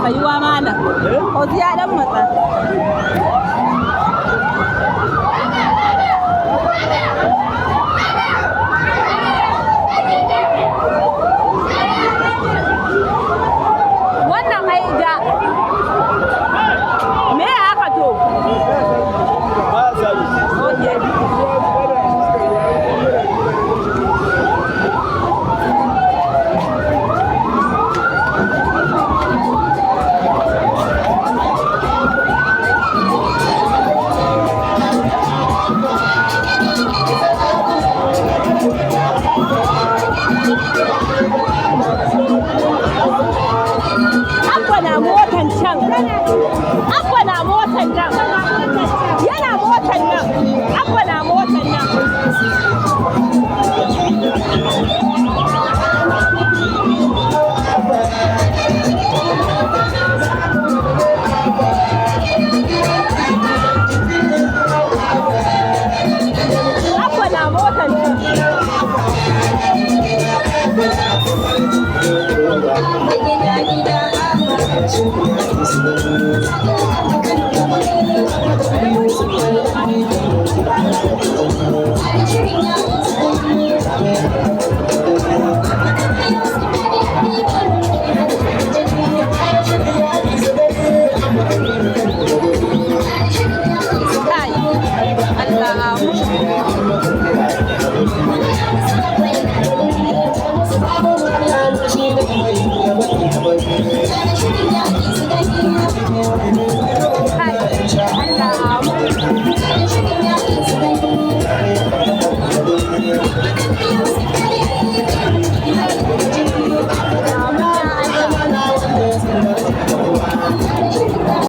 tsayuwa mana. Ozu ya dan matsa. Wannan haida. Me haka to? Ba sai. Okay. Abba na motan can. Abba na motan nan. Yana motan nan. Abba na motan nan. Abba na motan can. Hi.